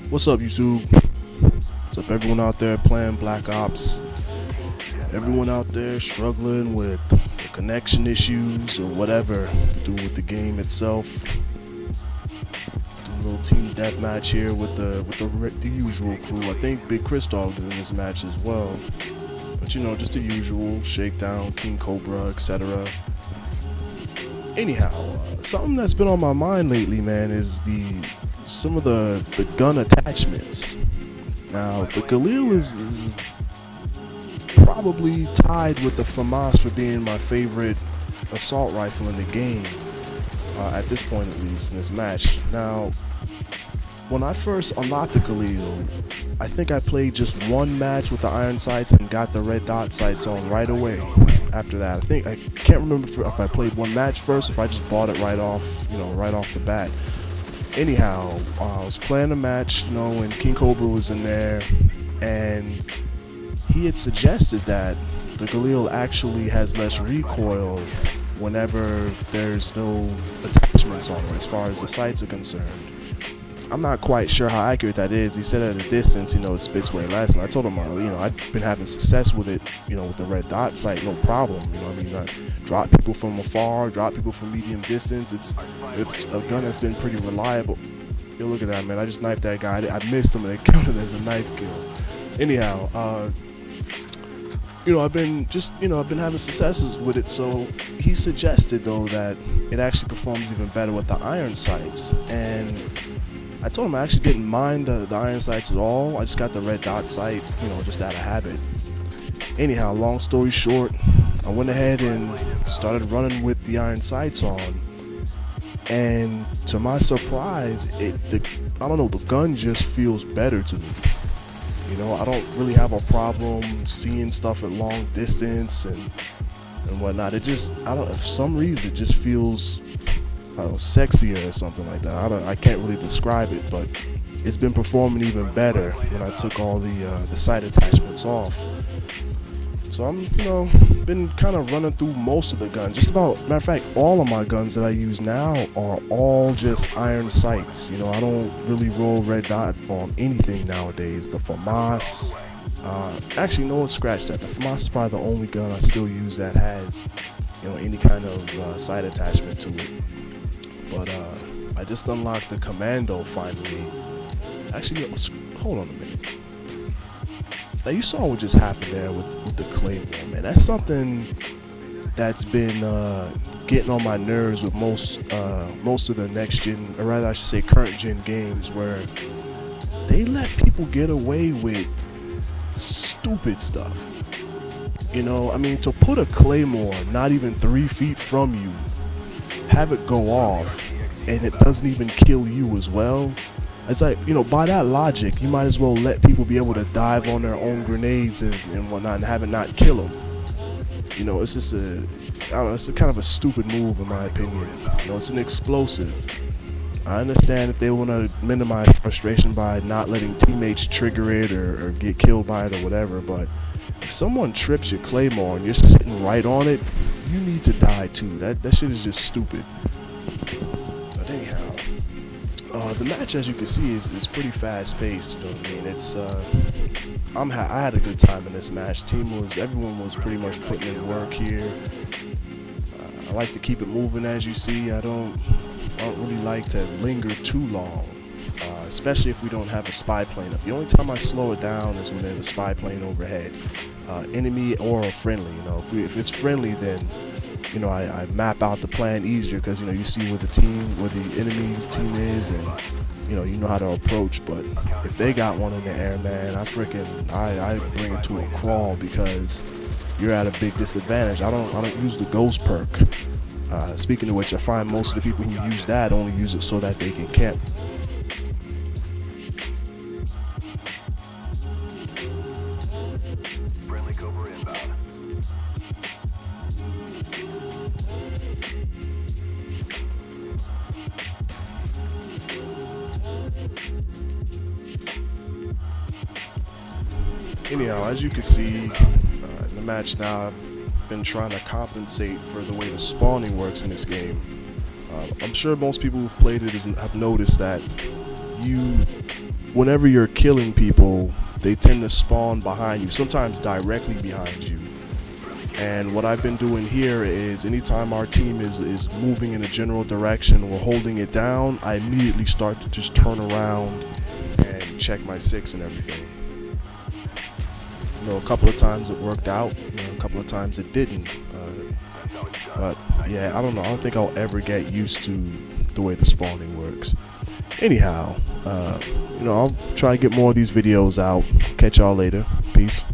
What's up, YouTube? What's up, everyone out there playing Black Ops? Everyone out there struggling with the connection issues or whatever to do with the game itself. Doing a little team deathmatch here with the usual crew. I think Big Chris Dog is in this match as well. But you know, just the usual Shakedown, King Cobra, etc. Anyhow, something that's been on my mind lately, man, is some of the gun attachments. Now, the Galil is probably tied with the FAMAS for being my favorite assault rifle in the game, at this point at least, in this match. Now, when I first unlocked the Galil, I think I played just one match with the iron sights and got the red dot sights on right away. After that, I can't remember if I played one match first, if I just bought it right off, right off the bat. Anyhow, I was playing a match, when King Cobra was in there, and he had suggested that the Galil actually has less recoil whenever there's no attachments on it, as far as the sights are concerned. I'm not quite sure how accurate that is. He said at a distance, it spits way less, and I told him, I've been having success with it, with the red dot sight, no problem. I drop people from afar, drop people from medium distance. It's a gun that's been pretty reliable. Yo, look at that, man! I just knifed that guy. I missed him, and it counted as a knife kill. Anyhow, I've been having successes with it. So he suggested though that it actually performs even better with the iron sights, and I told him I actually didn't mind the iron sights at all. I just got the red dot sight, just out of habit. Anyhow, long story short, I went ahead and started running with the iron sights on, and to my surprise, the gun just feels better to me. I don't really have a problem seeing stuff at long distance and whatnot. It just, for some reason, it just feels, sexier or something like that. I can't really describe it, but it's been performing even better when I took all the sight attachments off. So I'm, been kind of running through most of the guns. Just about, matter of fact, all of my guns that I use now are all just iron sights. I don't really roll red dot on anything nowadays. The FAMAS, actually, no, scratch that. The FAMAS is probably the only gun I still use that has, any kind of sight attachment to it. But I just unlocked the Commando finally. Actually, hold on a minute. Now, you saw what just happened there with the Claymore, man. That's something that's been getting on my nerves with most of the next gen, or rather I should say current gen games, where they let people get away with stupid stuff. To put a Claymore not even 3 feet from you, have it go off, and it doesn't even kill you as well. It's like, by that logic, you might as well let people be able to dive on their own grenades and whatnot and have it not kill them. It's just it's a kind of a stupid move in my opinion. It's an explosive. I understand if they want to minimize frustration by not letting teammates trigger it or get killed by it or whatever, but if someone trips your Claymore and you're sitting right on it, you need to die too. That shit is just stupid. But anyhow, the match, as you can see, is pretty fast paced. It's I had a good time in this match. Everyone was pretty much putting in work here. I like to keep it moving, as you see. I don't really like to linger too long, especially if we don't have a spy plane up. The only time I slow it down is when there's a spy plane overhead, enemy or a friendly. If it's friendly, then I map out the plan easier because you see where the enemy team is, and you know how to approach. But if they got one in the air, man, I bring it to a crawl because you're at a big disadvantage. I don't use the ghost perk. Speaking of which, I find most of the people who use that only use it so that they can camp. Friendly Cobra inbound. Anyhow, as you can see in the match now, I've been trying to compensate for the way the spawning works in this game. I'm sure most people who've played it have noticed that you whenever you're killing people, they tend to spawn behind you, sometimes directly behind you. And what I've been doing here is anytime our team is moving in a general direction, we're holding it down, I immediately start to just turn around and check my 6 and everything. You know, a couple of times it worked out, you know, a couple of times it didn't. But yeah, I don't know, I don't think I'll ever get used to the way the spawning works. Anyhow, you know, I'll try to get more of these videos out. Catch y'all later. Peace.